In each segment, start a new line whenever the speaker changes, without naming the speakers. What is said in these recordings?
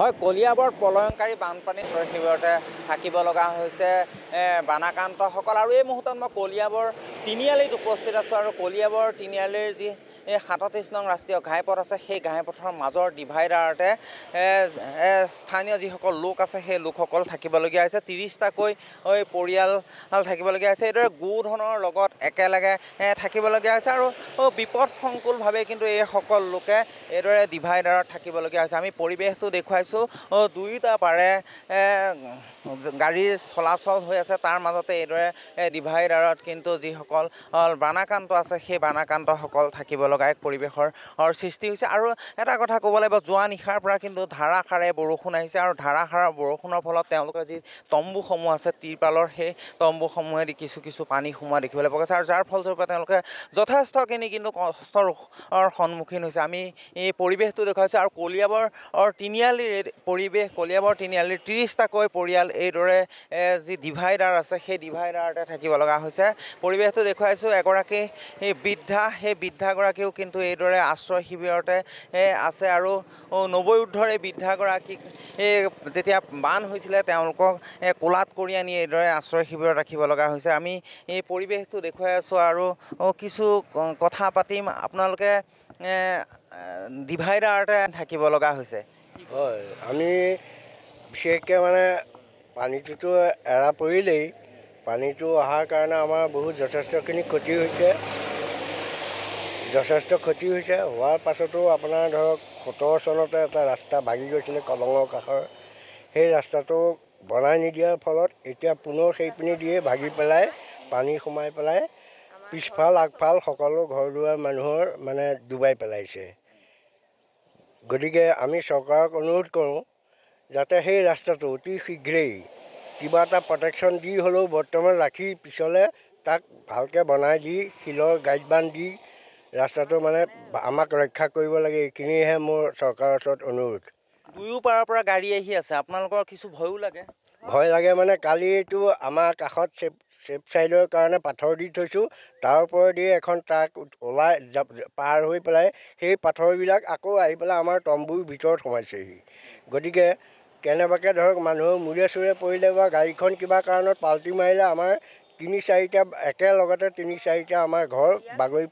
হয়, কলিয়াবৰত প্ৰলয়ংকাৰী বানপানী শিবিৰতে থাকিব লগা হৈছে বানাক্ৰান্তসকল। আৰু এই মুহূৰ্তত মই কলিয়াবৰ তিনিআলিত উপস্থিত আছোঁ। আৰু কলিয়াবৰ তিনিআলিৰ যি ৩৭ নং ৰাষ্ট্ৰীয় ঘাইপথ আছে, সেই ঘাইপথৰ মাজৰ ডিভাইডাৰতে স্থানীয় যিসকল লোক আছে, সেই লোকসকল থাকিবলগীয়া হৈছে। ৩০টাকৈ পৰিয়াল থাকিবলগীয়া হৈছে। এইদৰে গোধনৰ লগত একেলগে থাকিবলগীয়া হৈছে। আৰু বিপদসংকুলভাৱে কিন্তু এইসকল লোকে এইদৰে ডিভাইডাৰত থাকিবলগীয়া হৈছে। আমি পৰিৱেশটো দেখুৱাইছোঁ। দুয়োটা পাৰে গাড়ীৰ চলাচল হৈ আছে, তাৰ মাজতে এইদৰে ডিভাইডাৰত কিন্তু যিসকল বানাক্ৰান্ত আছে, সেই বানাক্ৰান্তসকল থাকিব লগা এক পৰিৱেশৰ সৃষ্টি হৈছে। আৰু এটা কথা ক'ব লাগিব, যোৱা নিশাৰ পৰা কিন্তু ধাৰাসাৰে বৰষুণ আহিছে। আৰু ধাৰাসাৰৰ বৰষুণৰ ফলত তেওঁলোকৰ যি তম্বুসমূহ আছে, তিৰপালৰ সেই তম্বুসমূহেদি কিছু পানী সোমোৱা দেখিবলৈ পোৱা গৈছে। আৰু যাৰ ফলস্বৰূপে তেওঁলোকে যথেষ্টখিনি কিন্তু কষ্টৰ সন্মুখীন হৈছে। আমি এই পৰিৱেশটো দেখুৱাইছোঁ। আৰু কলিয়াবৰ তিনিআলিৰ পৰিৱেশ, কলিয়াবৰ তিনিআলিৰ ৩০টাকৈ পৰিয়াল এইদৰে যি ডিভাইডাৰ আছে, সেই ডিভাইডাৰতে থাকিব লগা হৈছে। পৰিৱেশটো দেখুৱাইছোঁ। এগৰাকী বৃদ্ধা, সেই বৃদ্ধাগৰাকীও কিন্তু এইদৰে আশ্ৰয় শিবিৰতে আছে। আৰু 90 ঊৰ্ধৰ এই বৃদ্ধাগৰাকীক যেতিয়া বান হৈছিলে, তেওঁলোকক কোলাত কৰি আনি এইদৰে আশ্ৰয় শিবিৰত ৰাখিব লগা হৈছে। আমি এই পৰিৱেশটো দেখুৱাই আছোঁ আৰু কিছু কথা পাতিম। আপোনালোকে ডিভাইডাৰতে থাকিব লগা হৈছে।
হয়, আমি বিশেষকৈ পানীটোতো এৰা পৰিলেই, পানীটো অহাৰ কাৰণে আমাৰ বহুত যথেষ্টখিনি ক্ষতি হৈছে। হোৱাৰ পাছতো আপোনাৰ ধৰক 17 চনতে এটা ৰাস্তা ভাগি গৈছিলে কলঙৰ কাষৰ। সেই ৰাস্তাটো বনাই নিদিয়াৰ ফলত এতিয়া পুনৰ সেইপিনি দিয়ে ভাগি পেলাই পানী সোমাই পেলাই পিছফাল আগফাল সকলো ঘৰ দুৱাৰ মানুহৰ ডুবাই পেলাইছে। গতিকে আমি চৰকাৰক অনুৰোধ কৰোঁ যাতে সেই ৰাস্তাটো অতি শীঘ্ৰেই কিবা এটা প্ৰটেকশ্যন দি হ'লেও বৰ্তমান ৰাখি পিছলৈ তাক ভালকৈ বনাই দি শিলৰ গাইড বান্ধ দি ৰাস্তাটো আমাক ৰক্ষা কৰিব লাগে। এইখিনিহে মোৰ চৰকাৰৰ ওচৰত অনুৰোধ।
দুয়ো পাৰৰ পৰা গাড়ী আহি আছে, আপোনালোকৰ কিছু ভয়ো লাগে?
ভয় লাগে কালিতো আমাৰ কাষত ছেফ ছাইডৰ কাৰণে পাথৰ দি থৈছোঁ, তাৰ ওপৰেদি এখন ট্ৰাক ওলাই পাৰ হৈ পেলাই সেই পাথৰবিলাক আকৌ আহি পেলাই আমাৰ তম্বুৰ ভিতৰত সোমাইছেহি। গতিকে কেনেবাকৈ ধৰক মানুহৰ মূৰে চূৰে পৰিলে বা গাড়ীখন কিবা কাৰণত পাল্টি মাৰিলে আমাৰ ৩-৪টা একেলগতে ৩-৪টা আমাৰ ঘৰ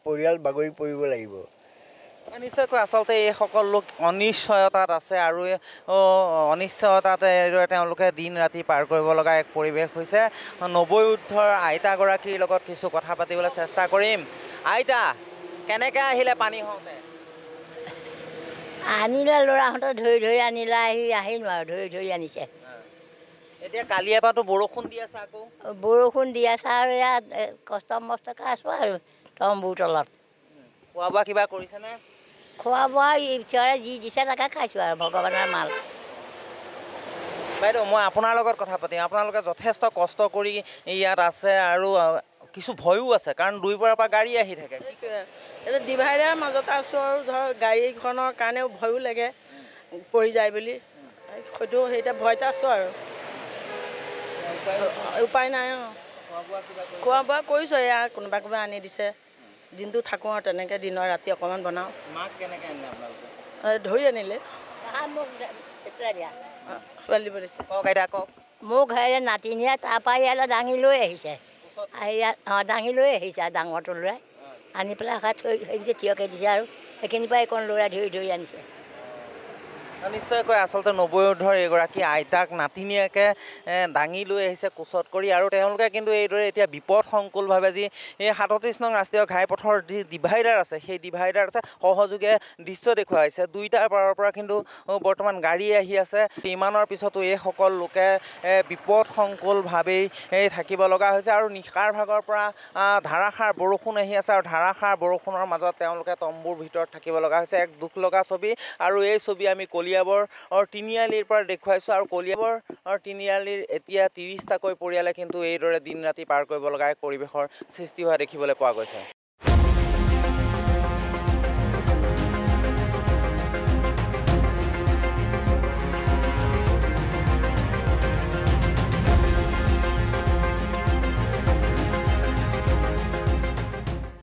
পৰিয়াল বাগৰি পৰিব লাগিব।
নিশ্চয়কৈ আচলতে এইসকল লোক অনিশ্চয়তাত আছে। আৰু অনিশ্চয়তাত এইদৰে তেওঁলোকে দিন ৰাতি পাৰ কৰিব লগা এক পৰিৱেশ হৈছে। 90 ঊৰ্ধৰ আইতাগৰাকীৰ লগত কিছু কথা পাতিবলৈ চেষ্টা কৰিম। আইতা, কেনেকৈ আহিলে পানী হওঁতে?
আনিলে ল'ৰাহঁতে ধৰি আনিলে, আহি নোৱাৰো ধৰি আনিছে।
এতিয়া কালিৰ পৰাতো বৰষুণ দি আছে, আকৌ
বৰষুণ দি আছে আৰু ইয়াত কষ্ট মষ্টকৈ আছোঁ আৰু তম্বুৰ তলত।
খোৱা বোৱা কিবা কৰিছেনে?
খোৱা বোৱা ঈশ্বৰে যি দিছে তাকে খাইছোঁ আৰু ভগৱানৰ মাল।
বাইদেউ, মই আপোনাৰ লগত কথা পাতিম। আপোনালোকে যথেষ্ট কষ্ট কৰি ইয়াত আছে আৰু কিছু ভয়ো আছে, কাৰণ দুইপাৰৰ পৰা গাড়ী আহি থাকে।
এতিয়া ডিভাইডাৰ মাজতে আছোঁ আৰু ধৰক গাড়ীখনৰ কাৰণেও ভয়ো লাগে পৰি যায় বুলি, সেইটা ভয়তে আছোঁ আৰু উপায় নাই। খোৱা বোৱা কৰিছোঁ, এয়া কোনোবা আনি দিছে, দিনটো থাকোঁ আৰু তেনেকৈ দিনৰ ৰাতি অকণমান বনাওঁ।
মাক কেনেকৈ আনিলে আপোনালোকে?
ধৰি আনিলে
মোক হেৰি নাতিনীয়ে তাৰপৰা ইয়ালৈ দাঙি লৈ আহিছে, দাঙি লৈ আহিছে ডাঙৰটো ল'ৰাই আনি পেলাই সেইকেইটা থিয়কৈ দিছে আৰু সেইখিনিৰ পৰা এইকণ ল'ৰাই ধৰি আনিছে।
নিশ্চয়কৈ আচলতে 90 ঊৰ্ধৰ এগৰাকী আইতাক নাতিনীয়েকে দাঙি লৈ আহিছে কোচত কৰি। আৰু তেওঁলোকে কিন্তু এইদৰে এতিয়া বিপদসংকুলভাৱে যি এই ৩৭ নং ৰাষ্ট্ৰীয় ঘাইপথৰ যি ডিভাইডাৰ আছে, সেই ডিভাইডাৰ আছে সহযোগে দৃশ্য দেখুৱাইছে। দুইটাৰ পাৰৰ পৰা কিন্তু বৰ্তমান গাড়ী আহি আছে। ইমানৰ পিছতো এইসকল লোকে বিপদসংকুলভাৱেই থাকিব লগা হৈছে। আৰু নিশাৰ ভাগৰ পৰা ধাৰাসাৰ বৰষুণ আহি আছে, আৰু ধাৰাসাৰ বৰষুণৰ মাজত তেওঁলোকে তম্বুৰ ভিতৰত থাকিব লগা হৈছে। এক দুখ লগা ছবি। আৰু এই ছবি আমি কলিয়াবৰ তিনিআলিৰ পৰা দেখুৱাইছোঁ। আৰু কলিয়াবৰ তিনিআলিৰ এতিয়া ৩০টাকৈ পৰিয়ালে কিন্তু এইদৰে দিন ৰাতি পাৰ কৰিব লগা এক পৰিৱেশৰ সৃষ্টি হোৱা দেখিবলৈ পোৱা গৈছে।